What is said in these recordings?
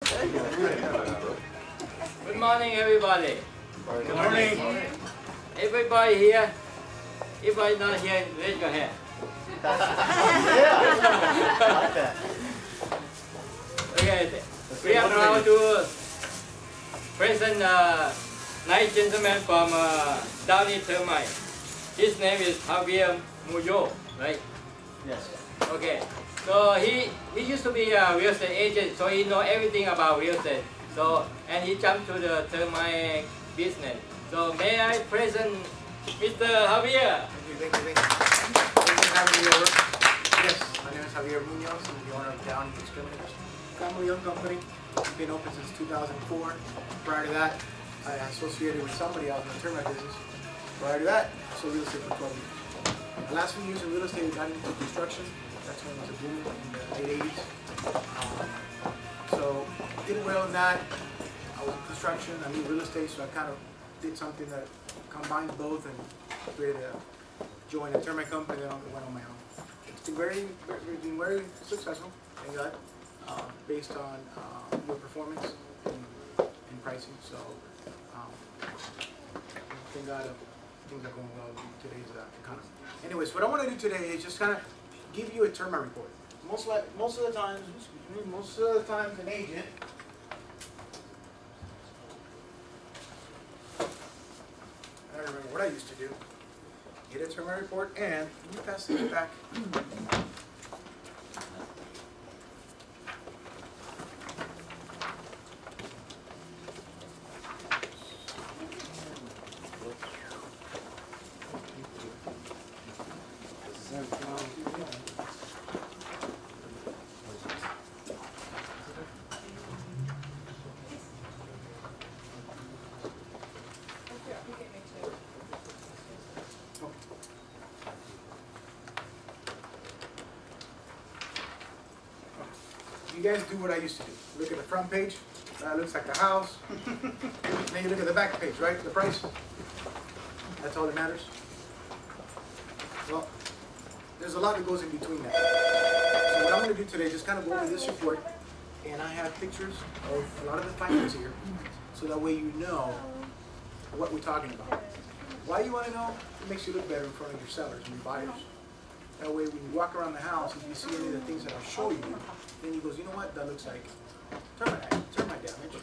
Good morning, everybody. Good morning. Everybody here? Everybody not here, raise your hand. Okay, we are proud to present a nice gentleman from Downey Termite. His name is Javier Muyo, right? Yes. Okay. So he used to be a real estate agent, so he know everything about real estate. So and he jumped to the termite business. So may I present Mr. Javier? Thank you. Thank you for having me over. Yes, my name is Javier Munoz. I'm the owner of Downey Exterminators. Family-owned company. We've been open since 2004. Prior to that, I associated with somebody else in the termite business. Prior to that, I sold real estate for 12 years. The last few years in real estate, we got into construction. That's when it was a boom in the late 80s. So did well in that. I was in construction, I knew real estate, so I kind of did something that combined both and created joined a termite company and then went on my own. It's been very successful, thank God, based on your performance and pricing. So thank God things are going well in today's economy. Anyways, what I want to do today is just kind of give you a termite report. Most of the times, an agent I remember what I used to do. Get a termite report and you pass it back. You guys do what I used to do. Look at the front page, that looks like the house. Then you look at the back page, right? The price. That's all that matters. Well, there's a lot that goes in between that. So what I'm going to do today is just kind of go over this report, and I have pictures of a lot of the findings here, so that way you know what we're talking about. Why you want to know? It makes you look better in front of your sellers and your buyers. That way, when you walk around the house, if you see any of the things that I'll show you, then you goes, you know what, that looks like termite damage.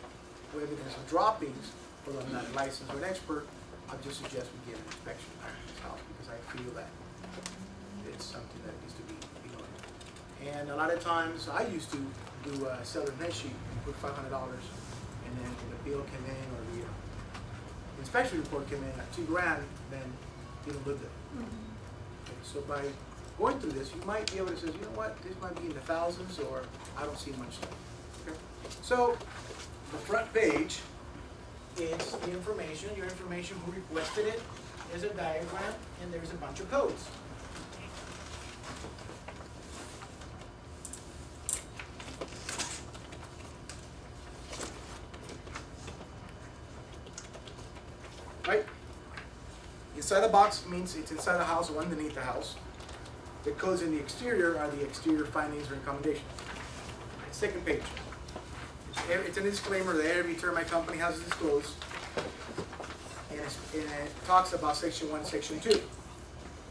Or if there's some droppings, although I'm not licensed or an expert, I just suggest we get an inspection on this house because I feel that it's something that needs to be done. And a lot of times, I used to do a seller's net sheet and put $500, and then when the bill came in or the inspection report came in at $2 grand, then you don't look good. Okay, so by going through this, you might be able to say, you know what, this might be in the thousands, or I don't see much stuff. Okay? So the front page is the information, your information, who requested it. There's a diagram, and there's a bunch of codes. Right? Inside the box means it's inside the house or underneath the house. The codes in the exterior are the exterior findings or recommendations. Second page. It's a disclaimer that every termite company has to disclose. And it talks about Section 1, Section 2.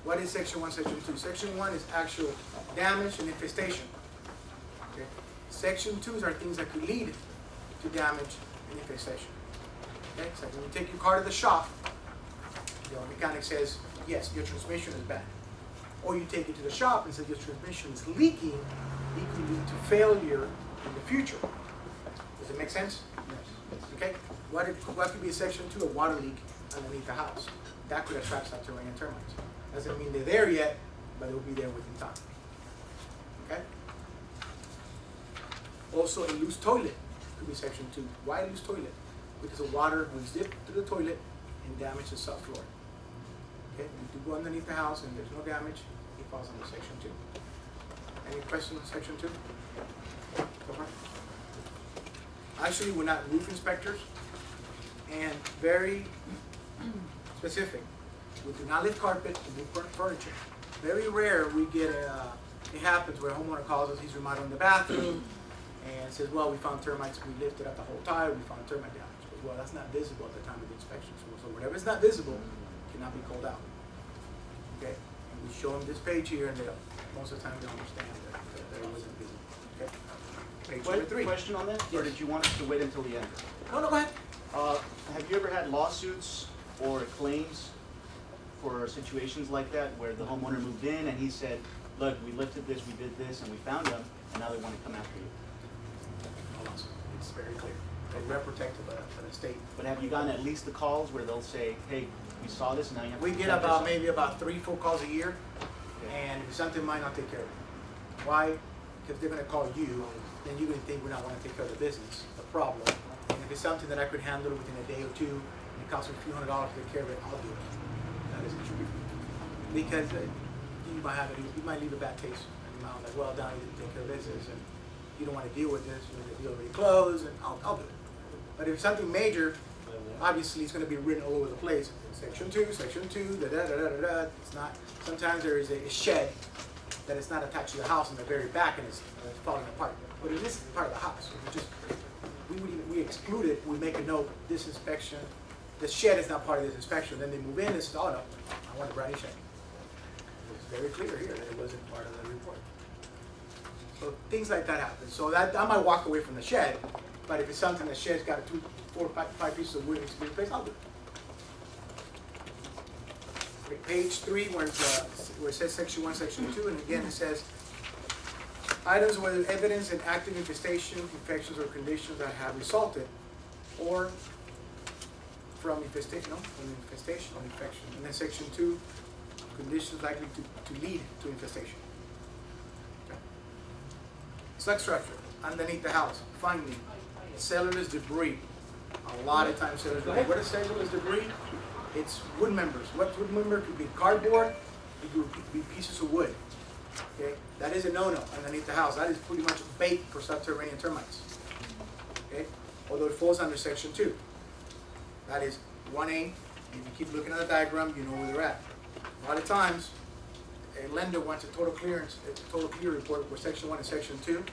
What is Section 1, Section 2? Section 1 is actual damage and infestation. Okay. Section 2s are things that could lead to damage and infestation. Okay. So when you take your car to the shop, the mechanic says, yes, your transmission is bad. Or you take it to the shop and say your transmission is leaking, it could lead to failure in the future. Does it make sense? Yes. Okay? What could be a Section 2? A water leak underneath the house. That could attract subterranean termites. Doesn't mean they're there yet, but they'll be there within time. Okay? Also, a loose toilet could be Section 2. Why loose toilet? Because the water will zip through the toilet and damage the subfloor. Okay, if you go underneath the house and there's no damage, it falls under Section 2. Any questions on Section 2? So far? Actually, we're not roof inspectors, and very specific. We do not lift carpet and move furniture. Very rare we get it happens where a homeowner calls us, he's remodeling the bathroom, and says, well, we found termites, we lifted up the whole tile, we found termite damage. But, well, that's not visible at the time of the inspection. So whatever is not visible cannot be called out. Okay? And we show them this page here, and most of the time they understand that it wasn't visible. Okay? Page number 3. Question on that? Yes. Or did you want us to wait until the end? No, go ahead. Have you ever had lawsuits or claims for situations like that where the homeowner moved in and he said, look, we lifted this, we did this, and we found them, and now they want to come after you? It's very clear. They're protected by the state. But have you gotten at least the calls where they'll say, hey, we saw this and now you have to We get protect yourself? maybe about 3, 4 calls a year, and if something might not take care of it. Why? Because they're going to call you, then you're going to think we're not going to take care of the business, the problem. And if it's something that I could handle within a day or two, and it costs me a few $100 to take care of it, I'll do it. That is the truth. Because you might leave a bad taste in your mouth, like, well, Donnie didn't take care of business, and you don't want to deal with this, you want to deal with your clothes, and I'll do it. But if it's something major, obviously it's going to be written all over the place. Section 2, Section 2, da-da-da-da-da-da. It's not, sometimes there is a shed that is not attached to the house in the very back and it's falling apart. But it is part of the house. We exclude it, we make a note, this inspection, the shed is not part of this inspection. Then they move in and say, oh no, I want a brand new shed. It's very clear here that it wasn't part of the report. So things like that happen. So that I might walk away from the shed, but if it's something the shed's got 2, 4, 5 pieces of wood needs to be replaced, I'll do it. Okay, page 3, where it says Section 1, Section 2, and again it says, items with evidence and active infestation, infections, or conditions that have resulted, or from infestation or infection. And then Section 2, conditions likely to lead to infestation. Okay. Slug structure, underneath the house, finding cellular debris. A lot of times cellular debris. What is cellular debris? It's wood members. What wood member could be? Cardboard, it could be pieces of wood. Okay, that is a no-no underneath the house. That is pretty much bait for subterranean termites. Okay, although it falls under Section 2. That is 1A. If you keep looking at the diagram, you know where they're at. A lot of times, a lender wants a total clear report for Section 1 and Section 2.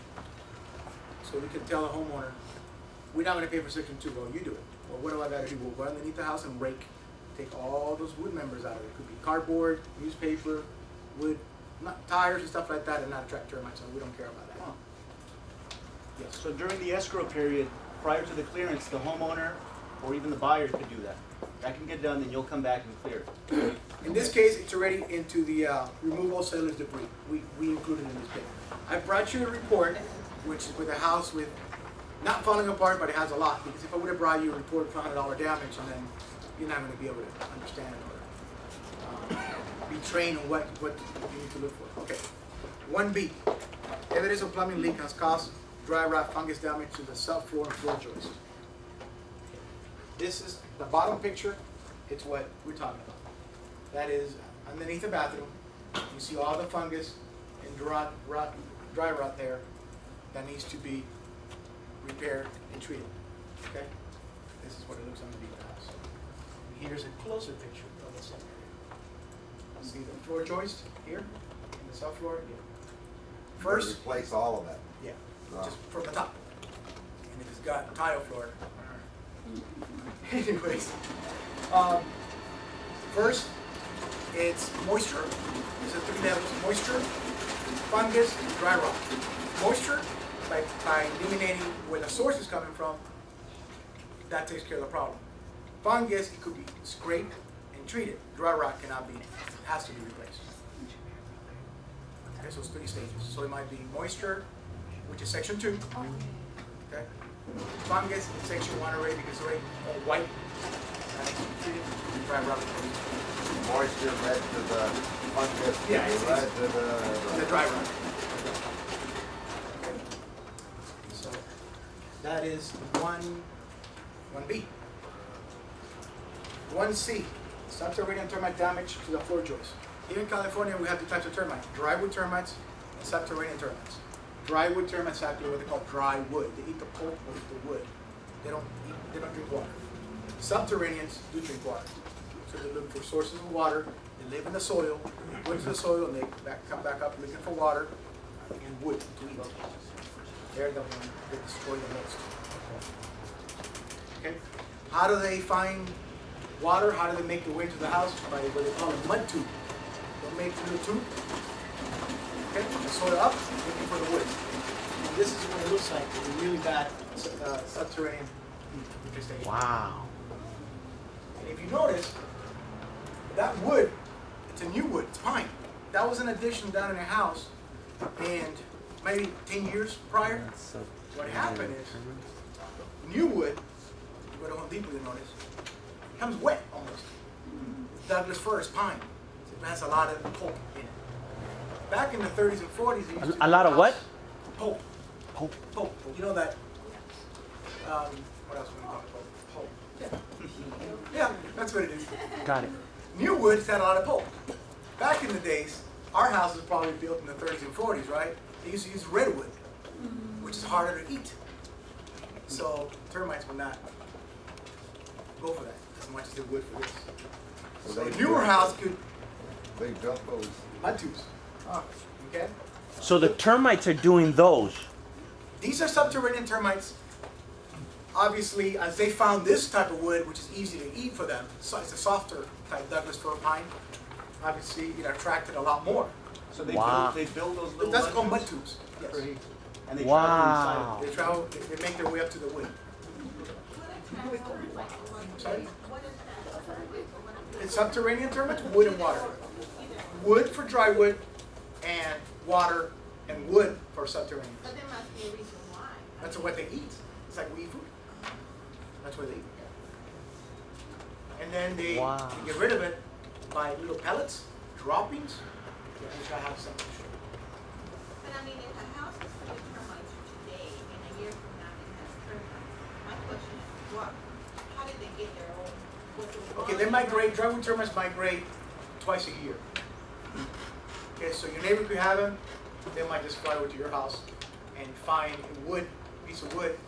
So we can tell the homeowner, we're not going to pay for Section 2. Well, you do it. Well, what do I got to do? We'll go underneath the house and rake, take all those wood members out of it. It could be cardboard, newspaper, wood, not tires and stuff like that, and not attract termites. So we don't care about that. Huh. Yes. So during the escrow period, prior to the clearance, the homeowner or even the buyer could do that. That can get done, then you'll come back and clear it. In this case, it's already into the removal cellular debris. We included in this paper. I brought you a report, which is with a house with not falling apart, but it has a lot. Because if I would have brought you a report for $100 damage, and then you're not going to be able to understand it or be trained on what you need to look for. Okay. 1B. Evidence of plumbing leak has caused dry rot fungus damage to the subfloor and floor joists. This is the bottom picture. It's what we're talking about. That is underneath the bathroom. You see all the fungus and dry rot there that needs to be repaired and treated. Okay? This is what it looks underneath the house. And here's a closer picture of the same area. See the floor joist here, and the subfloor here. First, replace all of it. yeah, Wow. just from the top. And if it's got tile floor. Anyways, first, it's moisture. These are 3 levels: moisture, fungus, and dry rot. Moisture, by eliminating where the source is coming from, that takes care of the problem. Fungus, it could be scraped and treated. Dry rot cannot be, has to be replaced. Okay, so it's 3 stages. So it might be moisture, which is Section 2. Okay. Fungus in Section 1 already, because it's already all white. That needs to be treated. Dry rot. Moisture led to the fungus, Yeah, it's led to the dry rot. Okay. So that is 1B. 1C, subterranean termite damage to the floor joist. Here in California, we have 2 types of termites: drywood termites and subterranean termites. Drywood termites actually what they call dry wood. They eat the pulp of the wood. They don't drink water. Subterraneans do drink water. So they look for sources of water. They live in the soil. They go into the soil and they come back up looking for water and wood to eat. They're the ones that destroy the most. Okay. How do they find water? How do they make their way to the house? By what they call a mud tube. They'll make a little tube. Okay. And sew it up, looking for the wood. And this is what it looks like with a really bad subterranean infestation. Wow. And if you notice, that wood, it's a new wood, it's pine. That was an addition down in a house, and maybe 10 years prior, what happened is, new wood, you go to Home Depot, you notice, becomes wet almost. Douglas fir is pine. It has a lot of pulp in it. Back in the 30s and 40s, they used to A lot of what? Pulp. Pulp. Pulp. You know that, what else would we call it? Pulp. Yeah. Yeah, that's what it is. Got it. New woods had a lot of pulp. Back in the days, our house was probably built in the 30s and 40s, right? They used to use redwood, which is harder to eat. So termites would not go for that as much as they would for this. So a newer house could They built those. mud tubes. Okay? So the termites are doing those. These are subterranean termites. Obviously, as they found this type of wood, which is easy to eat for them, so it's a softer type Douglas fir pine, obviously it attracted a lot more. So they Wow. build those little That's called mud tubes tubes. Yes. and they Wow. travel inside. They travel, they make their way up to the wood. Sorry? It's subterranean termites, wood and water. Wood for dry wood, and water and wood for subterranean. But there must be a reason why. That's what they eat. It's like we eat food. That's what they eat. And then they get rid of it by little pellets, droppings, which I have some to show. But I mean, if a house is full of termites today, and a year from now it has termites, my question is, what? How did they get their own? Okay, they migrate, drywood termites migrate twice a year. Okay, so your neighbor could have them, they might just fly over to your house and find a wood, piece of wood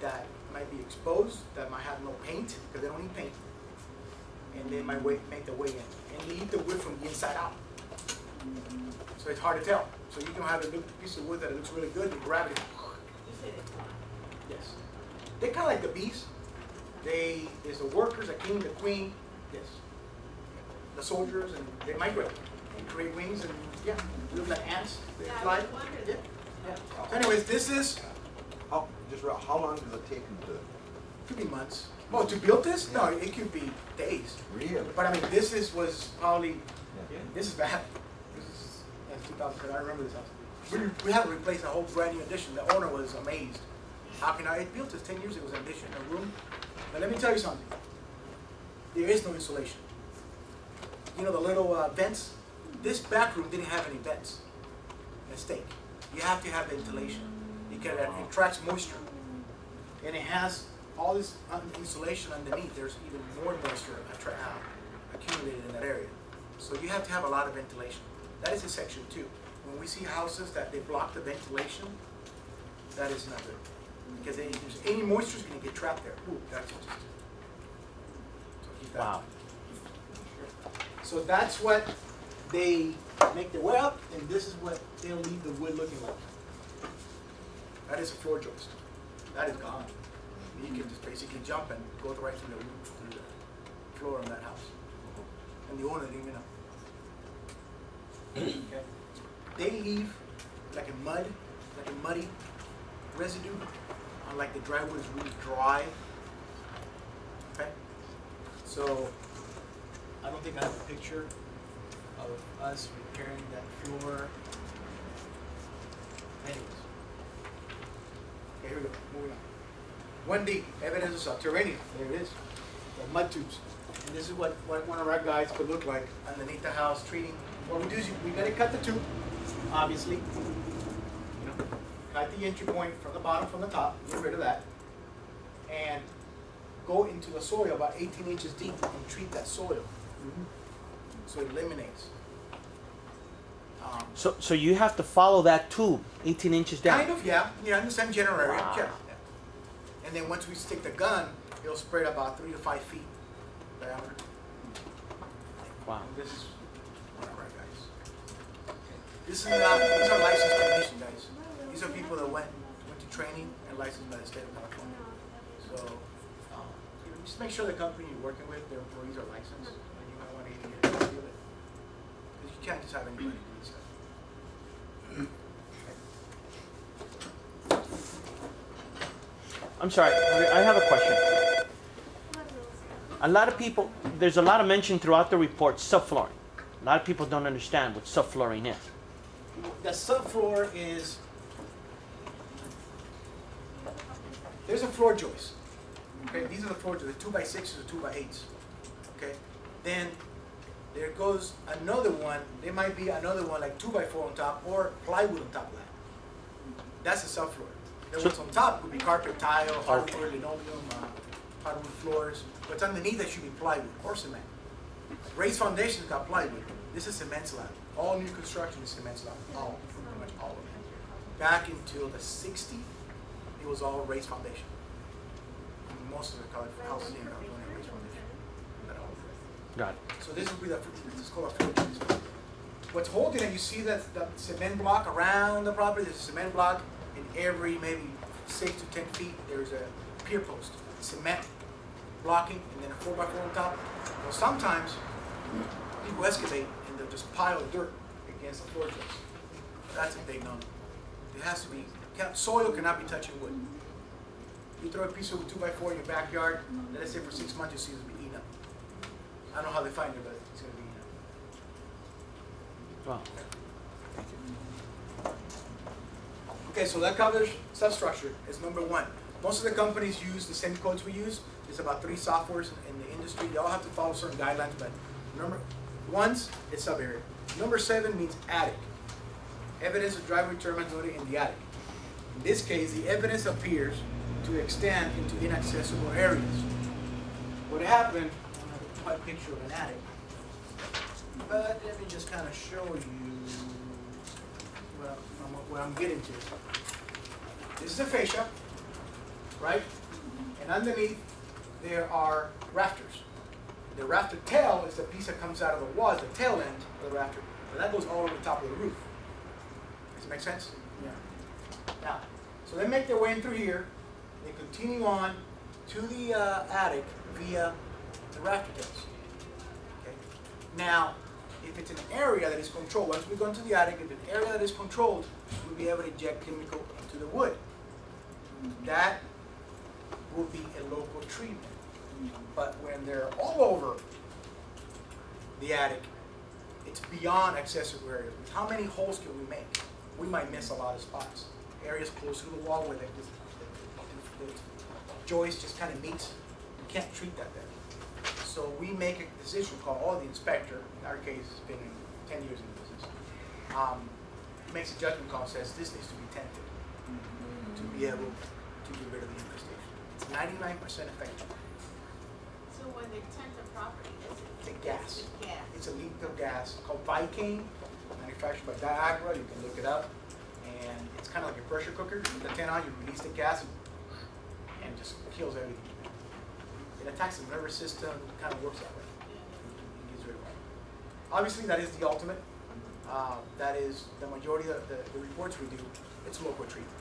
that might be exposed, that might have no paint, because they don't need paint. And they might make their way in. And they eat the wood from the inside out. So it's hard to tell. So you can have a piece of wood that looks really good, and grab it. You said it's one. Yes. They're kind of like the bees. There's the workers, the king, the queen, yes. The soldiers, and they migrate and create wings, and yeah, look like ants. They Yeah, I fly. was wondering. Yeah. Yeah. So anyways, this is, How long does it take them to? could be months. Oh, to build this? No, it could be days. Really? But I mean, this was probably, this is bad. This is 2007. I remember this house. We had to replace a whole brand new addition. The owner was amazed. How can I? It built this 10 years. It was an addition, a room. But let me tell you something. There is no insulation. You know the little vents? This back room didn't have any vents. Mistake. You have to have ventilation because it attracts moisture. And it has all this insulation underneath. There's even more moisture accumulated in that area. So you have to have a lot of ventilation. That is in section 2. When we see houses that they block the ventilation, that is not good. Because if there's any moisture is going to get trapped there. Ooh, that's just. So keep that. Wow. So that's what they make their way up, and this is what they'll leave the wood looking like. That is a floor joist. That is gone. You can just basically jump and go right through the roof, through the floor of that house. And the owner didn't even know. Okay. They leave like a muddy residue. Unlike the dry wood is really dry. Okay? So I don't think I have a picture of us repairing that floor. Anyways. Okay, here we go. Moving on. 1D, evidence of subterranean. There it is. The mud tubes. And this is what one of our guys could look like underneath the house treating. What we do is we gotta cut the tube, obviously. You know, cut the entry point from the bottom, from the top, get rid of that. And go into the soil about 18 inches deep and treat that soil. So it eliminates. So you have to follow that tube 18 inches down. Kind of, yeah. Yeah, in the same general area. Wow. Yeah. And then once we stick the gun, it'll spread about 3 to 5 feet diameter. Wow. And this is one of our guys. This is not, these are licensed technicians, guys. These are people that went to training and licensed by the state of California. So just make sure the company you're working with, their employees are licensed, and you might want to even get a copy of it. Because you can't just have anybody do this stuff. I'm sorry, I have a question. A lot of people, there's a lot of mention throughout the report, subflooring. A lot of people don't understand what subflooring is. The subfloor is, there's a floor joist. Okay, these are the floor joists, the 2x6s or 2x8s. Okay, then there goes another one. There might be another one like 2x4 on top or plywood on top of that. That's the subfloor. Then what's on top would be carpet, tile, hardwood, linoleum, hardwood floors. What's underneath that should be plywood or cement. Raised foundations got plywood. This is cement slab. All new construction is cement slab. All, pretty much all of it. Back until the 60s, it was all raised foundation. Most of the houses in California are raised foundation. Not all of it. Got it. So this would be the, this is called a floor joist. What's holding it, you see that the cement block around the property, there's a cement block in every maybe 6 to 10 feet, there's a pier post, cement blocking, and then a 4x4 on top. Well, sometimes people excavate and they'll just pile dirt against the floor joist. That's a big no-no. It has to be, soil cannot be touching wood. You throw a piece of 2x4 in your backyard, let it sit for 6 months, you see it's be eaten up. I don't know how they find it, but it's going to be eaten up. Wow. Okay, so that covers substructure. It's number one. Most of the companies use the same codes we use. There's about 3 softwares in the industry. They all have to follow certain guidelines, but number one's it's sub-area. Number 7 means attic. Evidence of driveway termites noted in the attic. In this case, the evidence appears to extend into inaccessible areas. What happened, I don't have quite a picture of an attic, but let me just kind of show you what I'm getting to. This is a fascia, right? And underneath there are rafters. The rafter tail is the piece that comes out of the wall, the tail end of the rafter, but that goes all over the top of the roof. Does it make sense? Yeah. Now, so they make their way in through here. They continue on to the attic via the rafter tails. Okay. Now, if it's an area that is controlled, once we go into the attic, if it's an area that is controlled, we'll be able to inject chemical into the wood. That will be a local treatment. But when they're all over the attic, it's beyond accessible areas. How many holes can we make? We might miss a lot of spots. Areas close to the wall where the joist just kind of meets. You can't treat that there. So we make a decision called, or the inspector, in our case, has been 10 years in the business, makes a judgment call and says this needs to be tented to be able to get rid of the infestation. It's 99% effective. So when they tent the property, It's a gas. It's a gas. It's a lethal gas called Viking, manufactured by Diagra. You can look it up. And it's kind of like a pressure cooker. You put the tent on, you release the gas, and it just kills everything. It attacks the nervous system, kind of works that way. It gets rid of it. Obviously, that is the ultimate. That is the majority of the reports we do. It's local treatment.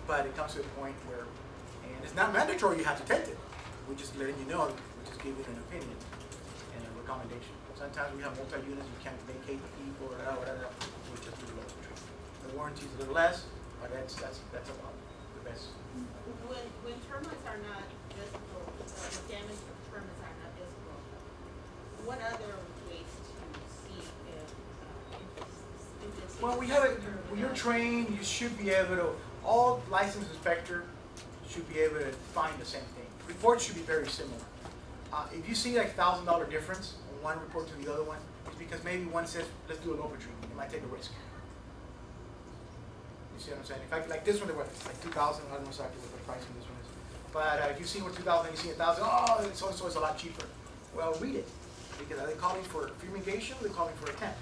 But it comes to a point where, and it's not mandatory you have to tent it. We're just letting you know, we're just giving an opinion and a recommendation. Sometimes we have multi-units, you can't vacate the people or whatever. We just do local treatment. The warranty is a little less, but that's about the best. When termites are not visible, the damage from termites are not visible, what other ways to see if it's Well, we have it, when you're trained, you should be able to, all licensed inspector should be able to find the same thing. Reports should be very similar. If you see like $1,000 difference on one report to the other one, it's because maybe one says, let's do a local treatment. You might take a risk. You see what I'm saying? In fact, like this one, they were like 2,000. I don't know exactly what the price of this one is. But if you see what 2,000, you see 1,000. Oh, so it's a lot cheaper. Well, read it, because are they calling for fumigation or are they calling for a tent?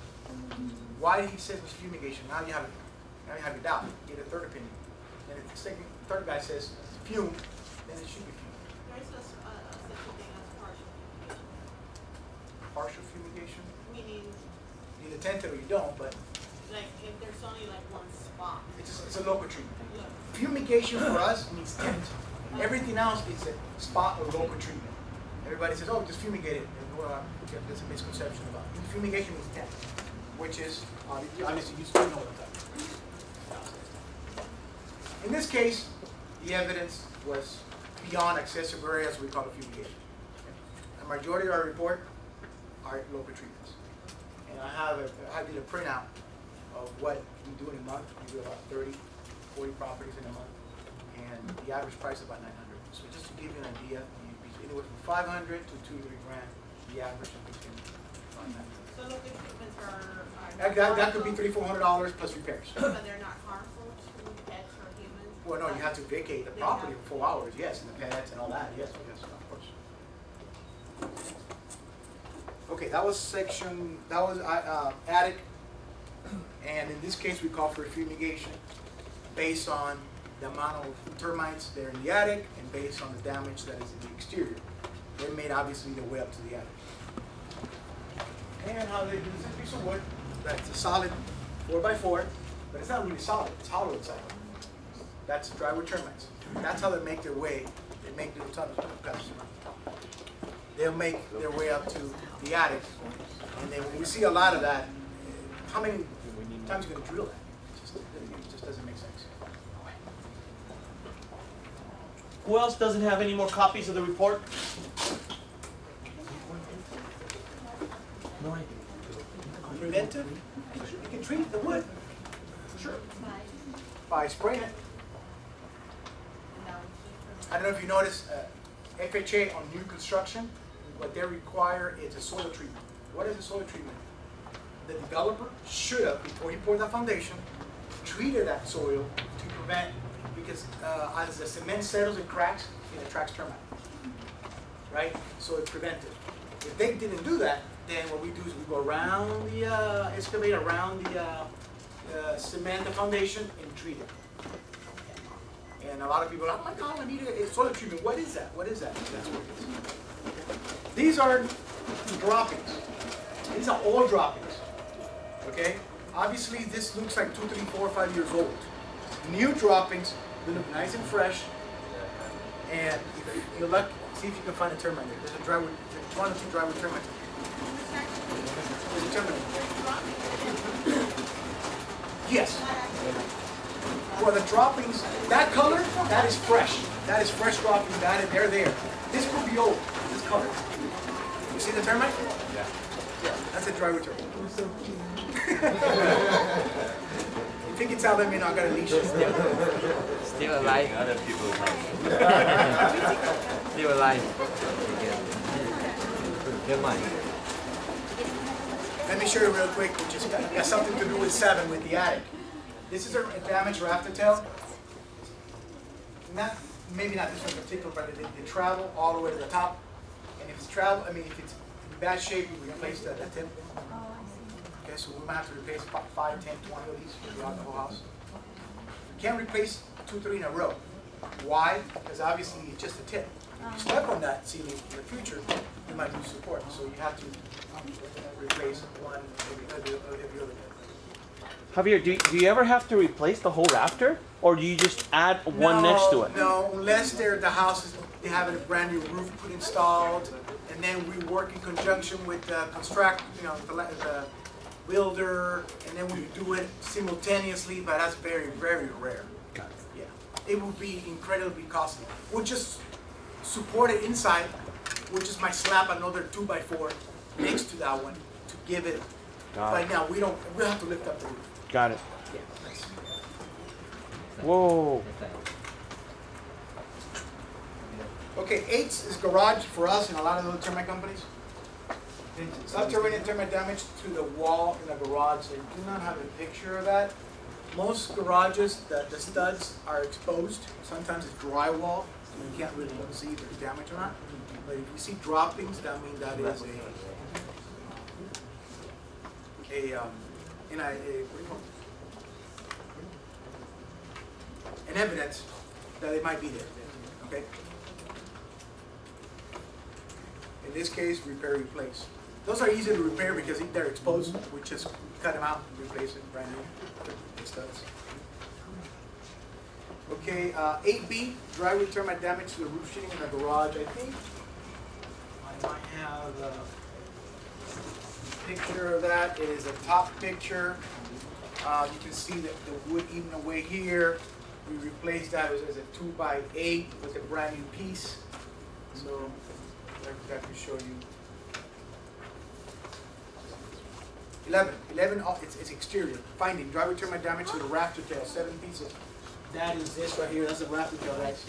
Why did he say it was fumigation? Now you have your doubt. You get a third opinion. And if the third guy says it's fume, then it should be fume. There's such a thing as partial fumigation. Partial fumigation? Meaning, You either tent it or you don't, but Like, if there's only like one spot. It's a local treatment. Look, Fumigation for us means tent. Everything else is a spot or local treatment. Everybody says, oh, just fumigate it. And, well, there's a misconception about it. Fumigation means tent, which is, obviously, you still know what I'm talking about. In this case, the evidence was beyond excessive areas, we call it fumigation. The majority of our report are local treatments. And I did a printout of what we do in a month. We do about 30, 40 properties in a month. And the average price is about 900. So just to give you an idea, anywhere from 500 to 2 to 3 grand, the average is between 500. so local treatments are That could be $300-400 plus repairs. But they're not harmful to pets or humans? Well, no, you have to vacate the property for 4 hours, yes, and the pets and all that, yes, yes, of course. Okay, that was attic, and in this case, we call for fumigation based on the amount of termites that are in the attic and based on the damage that is in the exterior. They made obviously their way up to the attic. And how they do this is a piece of wood that's a solid 4x4, but it's not really solid, it's hollow inside. That's drywood termites. That's how they make their way. They make little tunnels. They'll make their way up to the attic, and then when we see a lot of that, how many times are you going to drill that? It just doesn't make sense. Who else doesn't have any more copies of the report? No. Preventive, you can treat the wood, sure, by spraying it. I don't know if you notice, FHA on new construction, what they require is a soil treatment. What is a soil treatment? The developer should have, before he poured that foundation, treated that soil to prevent, because as the cement settles and cracks, it attracts termite, right? So it's preventive. If they didn't do that, then what we do is we go around the, excavate around the cement, the foundation, and treat it. And a lot of people are like, oh my God, I need a soil treatment. What is that? What is that? That's what it is. These are droppings. These are all droppings. Okay? Obviously, this looks like 2, 3, 4, 5 years old. New droppings, they look nice and fresh. And if you're lucky, see if you can find a termite there. There's a drywood, there's 1 or 2 drywood termites. There's a termite. Yes. Well, the droppings, that color, that is fresh. That is fresh droppings. They're there. This could be old. This color. You see the termite? Yeah. Yeah, that's a drywood termite. If you can tell them, you know, I got a leash. Still alive. Other people still alive. Never mind. Let me show you real quick, which has something to do with 7, with the attic. This is a damaged rafter tail. Maybe not this one in particular, but they travel all the way to the top. And if it's if it's in bad shape, we replace the tip. Okay, so we might have to replace 5, 10, 20 of these throughout the whole house. You can't replace 2, 3 in a row. Why? Because obviously it's just a tip. If you step on that ceiling in the future, you might lose support. So you have to replace one every other. Javier, do you ever have to replace the whole rafter, or do you just add one next to it? No, unless the houses, they have a brand new roof put installed, and then we work in conjunction with the the builder, and then we do it simultaneously. But that's very, very rare. Got it. Yeah, it would be incredibly costly. We'll just support it inside. We'll just might slap another 2x4 next to that one to give it. Right now, we'll have to lift up the roof. Got it. Yeah. Whoa. Okay, 8 is garage for us and a lot of other termite companies. Subterranean termite damage to the wall in a garage. They do not have a picture of that. Most garages, the studs are exposed. Sometimes it's drywall, so you can't really see if there's damage or not. But if you see droppings, that means that is an evidence that it might be there. Okay. In this case, repair, replace. Those are easy to repair because they're exposed. We just cut them out, replace it, brand new. It studs. Okay, 8B, driveway termite damage to the roof sheeting in the garage. I think I might have a picture of that. It is a top picture. You can see that the wood eaten away here. We replaced that as a 2x8 with a brand new piece. So that can show you. 11, it's exterior. Finding, driveway termite damage to the rafter tail, 7 pieces. That is this right here, that's the rafter tail, guys.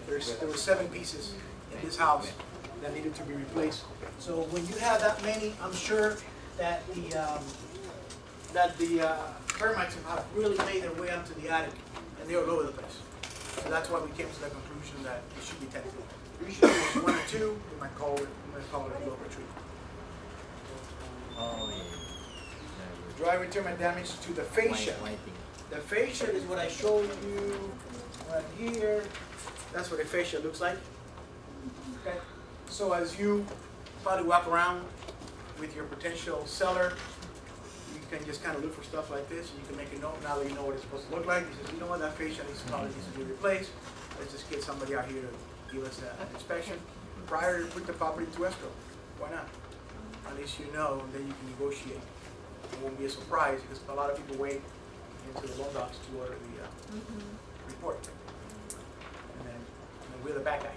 There were 7 pieces in this house that needed to be replaced. So when you have that many, I'm sure that the termites have really made their way up to the attic, and they're all over the place. So that's why we came to the conclusion that it should be tended. Usually if it's 1 or 2, we might call it a local tree. Oh, yeah. Driveway termite damage to the fascia. The fascia is what I showed you right here. That's what a fascia looks like. Okay. So as you probably walk around with your potential seller, you can just kind of look for stuff like this, and you can make a note now that you know what it's supposed to look like. You say, you know what, that fascia probably needs to be replaced. Let's just get somebody out here to give us an inspection prior to put the property to escrow. Why not? At least you know, and then you can negotiate. It won't be a surprise because a lot of people wait into the loan docs to order the report. And then we're the bad guy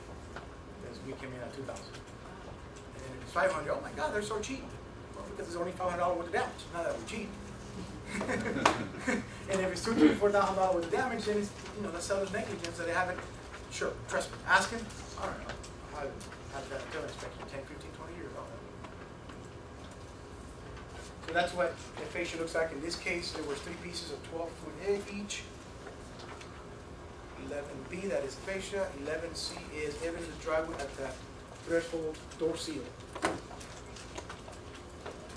because we came in at 2,000. And then it's 500. Oh my God, they're so cheap. Well, because it's only $500 worth of damage. Not that we're cheap. And if it's $2,000 to $4,000 worth of damage, then it's the seller's negligence that they haven't. Sure, trust me. Ask him. All right, I'll have that until inspection 10, 15, 20 years. So that's what the fascia looks like. In this case, there were 3 pieces of 12-foot each. 11B, that is fascia. 11C is evidence of driveway at the threshold door seal.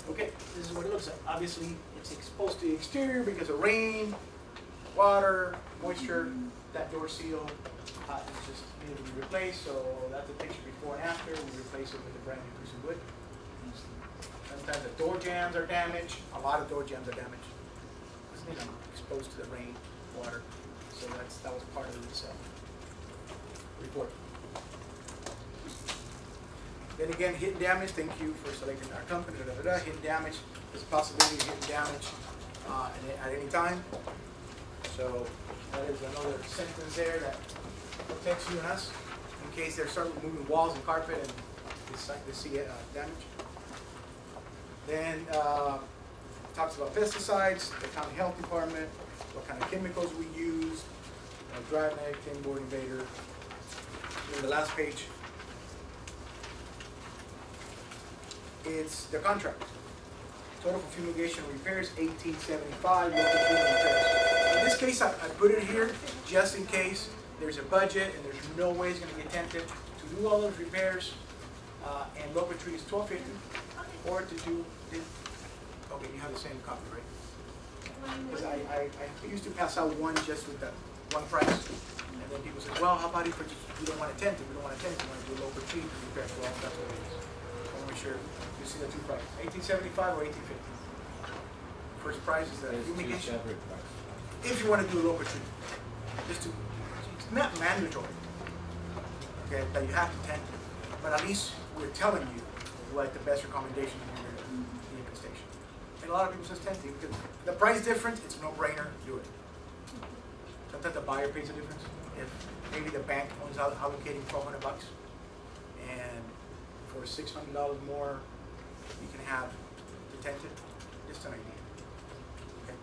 Okay, this is what it looks like. Obviously, it's exposed to the exterior because of rain, water, moisture. That door seal is just needed to be replaced. So that's a picture before and after. We replace it with a brand new piece of wood. Sometimes the door jambs are damaged. A lot of door jambs are damaged. It's exposed to the rain, water. So that was part of this report. Then again, hidden damage. Thank you for selecting our company. Hidden damage. There's a possibility of hidden damage at any time. So that is another sentence there that protects you and us in case they're starting moving walls and carpet and they see damage. Then talks about pesticides, the county health department, what kind of chemicals we use, dry neck, tin-board invader. In the last page, it's the contract. Total for fumigation repairs, $1875. Local fuming repairs. In this case, I put it here just in case there's a budget and there's no way it's going to get tempted to do all those repairs. And local tree is $12.50. Or to do this. Okay, you have the same copy, right? Because I used to pass out one just with that one price. And then people say, well, how about if we don't want a tent? If we don't want a tent, we want to do a local tree repair. Well, that's what it is. I want to make sure you see the 2 prices. $1875 or $1850. First price is the fumigation. If you want to do a local tree. It's not mandatory. Okay, that you have to tent it. But at least we're telling you what the best recommendation in the infestation. And a lot of people say tenting because the price difference, it's a no-brainer, do it. Sometimes the buyer pays the difference. If maybe the bank owns allocating $1,200 and for $600 more, you can have the tented. Just an idea. Okay.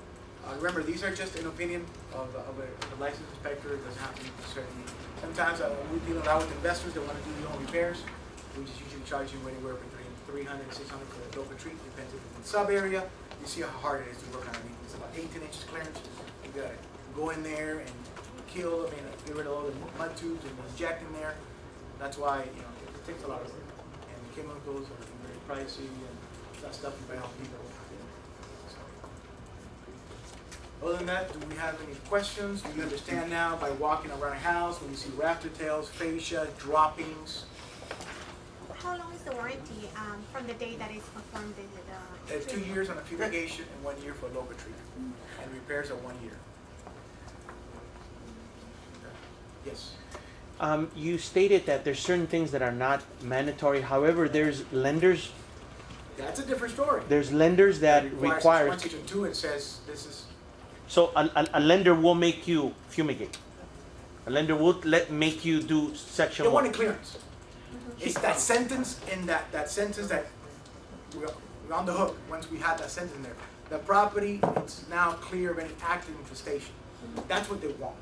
Remember, these are just an opinion of a licensed inspector. It doesn't have to be necessarily. Sometimes we deal a lot with investors that want to do their own repairs. We just usually charge you anywhere between $300 and $600 for a local tree. Depends if it's in the sub area. You see how hard it is to work underneath. It's about 18 inches clearance. You got to go in there and kill. I mean, get rid of all the mud tubes and inject in there. That's why it takes a lot of work. And the chemicals are very pricey, and that stuff you buy off people. Other than that, do we have any questions? Do you understand now by walking around a house when you see rafter tails, fascia, droppings? how long is the warranty from the day that it's performed? There's 2 years on a fumigation and 1 year for local treatment. And repairs are 1 year. Yes. You stated that there's certain things that are not mandatory. However, there's lenders. That's a different story. There's lenders that require. 1, Section 2, it says this is. So a lender will make you fumigate. A lender will make you do Section They 1. want a clearance. It's that sentence in that sentence that we're on the hook once we have that sentence in there. The property, it's now clear of any active infestation. That's what they want.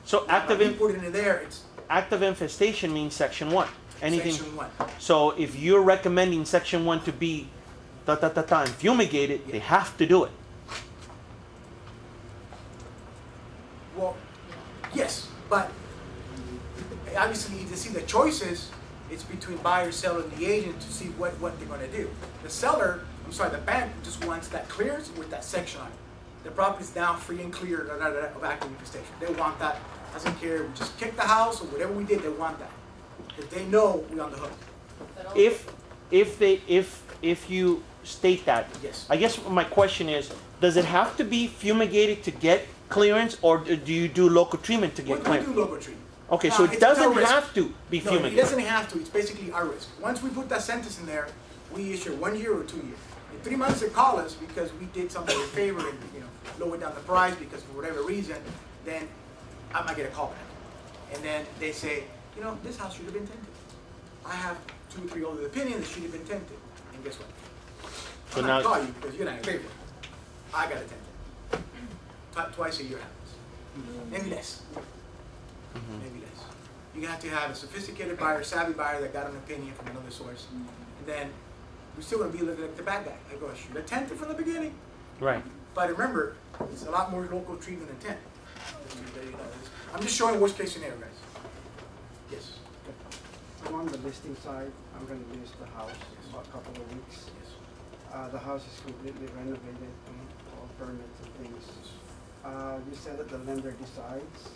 So active put it in there, it's active infestation means Section 1. Anything. Section 1. So if you're recommending Section 1 to be and fumigated, they have to do it. Well, yes, but obviously to see the choices, it's between buyer, seller, and the agent to see what they're going to do. The seller, the bank just wants that clearance with that section on it. The property's now free and clear of active infestation. They want that. Doesn't care. We just kick the house or whatever we did. They want that because they know we're on the hook. If you state that, yes. I guess my question is, does it have to be fumigated to get clearance, or do you do local treatment to get clearance? We do local treatment. Okay, so it doesn't have to be No, fumigated. it doesn't have to. It's basically our risk. Once we put that sentence in there, we issue 1 year or 2 years. In 3 months, they call us because we did something in favor and lowered down the price because for whatever reason, then I might get a call back. And then they say, this house should have been tented. I have 2 or 3 other opinions that should have been tented. And guess what? So I'm now, not call you because you're not in favor. I got it tented. Twice a year happens. Maybe less. Maybe less. You have to have a sophisticated buyer, savvy buyer that got an opinion from another source. And then we're still going to be looking like the bad guy. I go, should have tented from the beginning. right. But remember, it's a lot more local treatment than tent. I'm just showing worst case scenario, guys. Yes. I'm on the listing side. I'm going to list the house in about a couple of weeks. Yes. The house is completely renovated, all permits and things. You said that the lender decides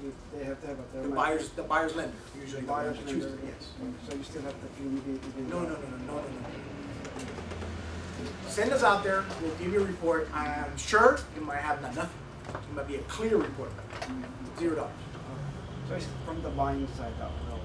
if they have to have a thermite. The buyer's lender, usually. The buyer's chooses, lender. yes. So you still have to fumigate even. No. Send us out there. We'll give you a report. I'm sure you might have nothing. It might be a clear report. $0. So it's from the buying side out. No.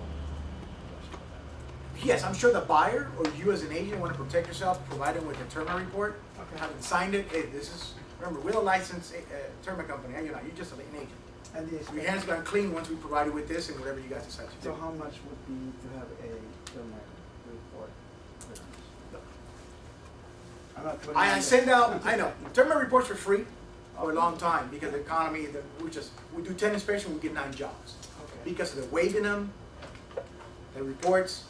Yes, I'm sure the buyer or you as an agent want to protect yourself, provide them with a Termite Report. Okay. Haven't signed it. Hey, this is, remember, we're a licensed Termite company. You're just an agent. And Your hands are clean once we provide you with this and whatever you guys decide to do. so how much would be to have a thermite report? I'm not putting I on send the- out, I know, Termite Reports for free for a long time because the economy, we do 10 inspections, we get 9 jobs. Okay. Because of the waiving them, the reports,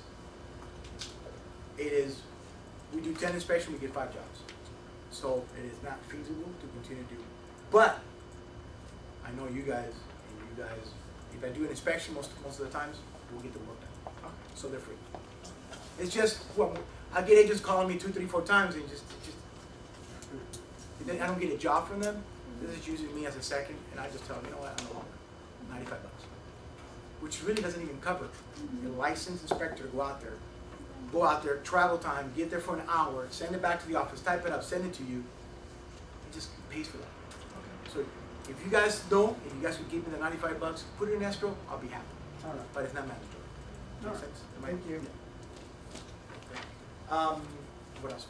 we do 10 inspections, we get 5 jobs. So it is not feasible to continue to do. But I know you guys, if I do an inspection most of the times, we'll get the work done. So they're free. It's just, well, I get agents calling me 2, 3, 4 times and I don't get a job from them. This is using me as a second, and I just tell them, you know what, I'm no longer. $95. Which really doesn't even cover a licensed inspector to go out there, travel time, get there for an hour, send it back to the office, type it up, send it to you. It just pays for that. So if you guys don't, if you guys could give me the $95, put it in escrow, I'll be happy. All right. But it's not mandatory. All Makes right. sense? Thank you. What else?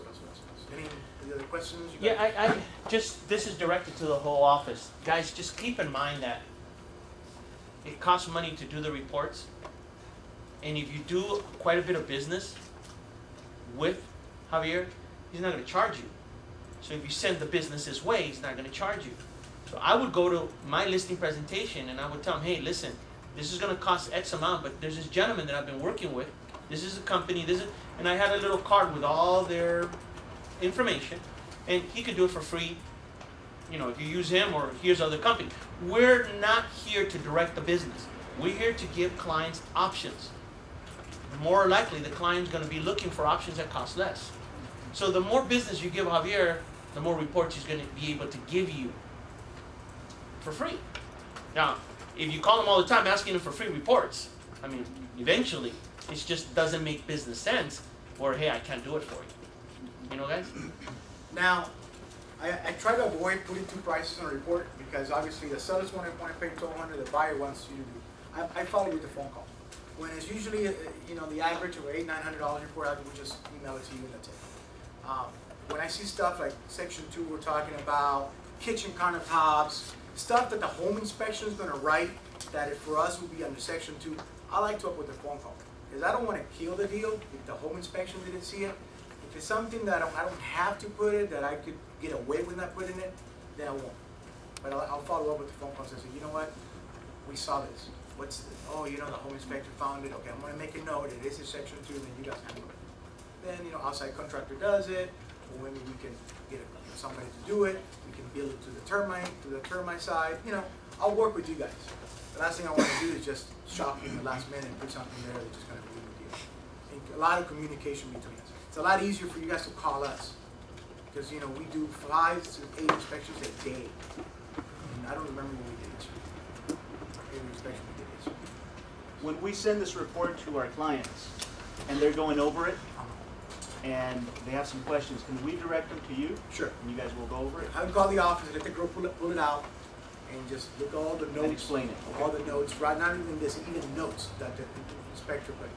Any other questions? You Yeah, guys? this is directed to the whole office. Guys, just keep in mind that it costs money to do the reports. And if you do quite a bit of business with Javier, he's not going to charge you. So if you send the business his way, he's not going to charge you. So I would go to my listing presentation and I would tell him, hey, listen, this is going to cost X amount, but there's this gentleman that I've been working with. This is a company, and I had a little card with all their information, and he could do it for free, if you use him or here's other company. We're not here to direct the business. We're here to give clients options. More likely, the client's going to be looking for options that cost less. So the more business you give Javier, the more reports he's going to be able to give you for free. Now, if you call him all the time asking him for free reports, I mean, eventually, it just doesn't make business sense, or hey, I can't do it for you. You know, guys? Now, I try to avoid putting two prices on a report because obviously the sellers want to pay $1,200, the buyer wants you to do. I follow with the phone call. When it's usually, you know, the average of $800, $900 report, I will just email it to you and that's it. When I see stuff like Section 2, we're talking about kitchen countertops, stuff that the home inspection is going to write that if for us would be under Section 2, I like to up with the phone call because I don't want to kill the deal if the home inspection didn't see it. If it's something that I don't have to put it, that I could get away with not putting it, then I won't. But I'll follow up with the phone call and say, you know what, we saw this. What's the, oh, you know, the home inspector found it. Okay, I'm going to make a note. It is in Section 2, and then you guys handle it. Then, you know, outside contractor does it, or maybe we can get somebody to do it. We can bill it to the termite side. You know, I'll work with you guys. The last thing I want to do is just shop you in the last minute and put something there that's just going to be a deal. And a lot of communication between us. It's a lot easier for you guys to call us because, you know, we do 5 to 8 inspections a day. And I don't remember when we did this. Every inspection we did this. When we send this report to our clients and they're going over it and they have some questions, can we direct them to you? Sure. And you guys will go over it? I would call the office and let the girl pull it out and just look at all the notes. And explain it. Okay. All the notes, right? Not even this, even notes that the inspector put.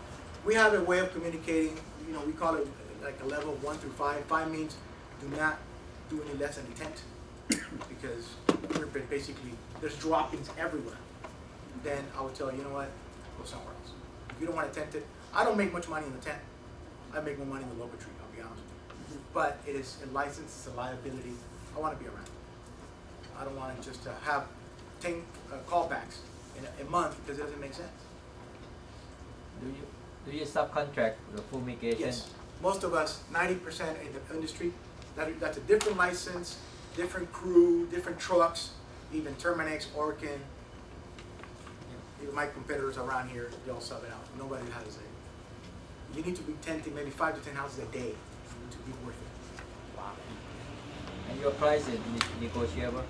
We have a way of communicating, you know, we call it like a level of 1 through 5. 5 means do not do any less than a tent because we're basically, there's droppings everywhere. Then I would tell you, you know what, go somewhere else. If you don't want to tent it, I don't make much money in the tent. I make more money in the local tree, I'll be honest with you. But it is a license, it's a liability. I want to be around. I don't want to just have 10 callbacks in a month because it doesn't make sense. Do you subcontract the fumigation? Yes. Most of us, 90% in the industry, that's a different license, different crew, different trucks, even Terminex, Orkin. Even my competitors around here, they all sub it out. Nobody has it. You need to be tenting maybe 5 to 10 houses a day to be worth it. Wow. And your price is negotiable?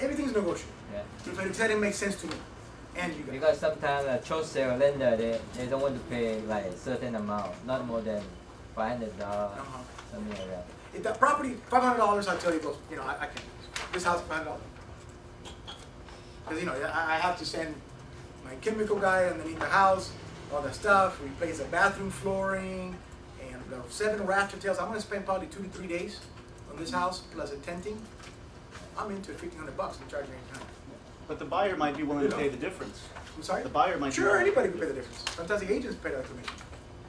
Everything's negotiable. Yeah. If it doesn't make sense to me, and you guys. Because sometimes a short sale lender, they don't want to pay like a certain amount, not more than $500, something like that. If that property, $500, I'll tell you, goes, you know, I can't. This house is $500. Because, you know, I have to send my chemical guy underneath the house, all that stuff, replace the bathroom flooring, and the 7 rafter tails. I'm going to spend probably 2 to 3 days on this house, plus a tenting. I'm into $1,500 and charge me any time. But the buyer might be willing to pay the difference. I'm sorry? The buyer might Sure, be anybody can pay the difference. Sometimes the agents pay that commission.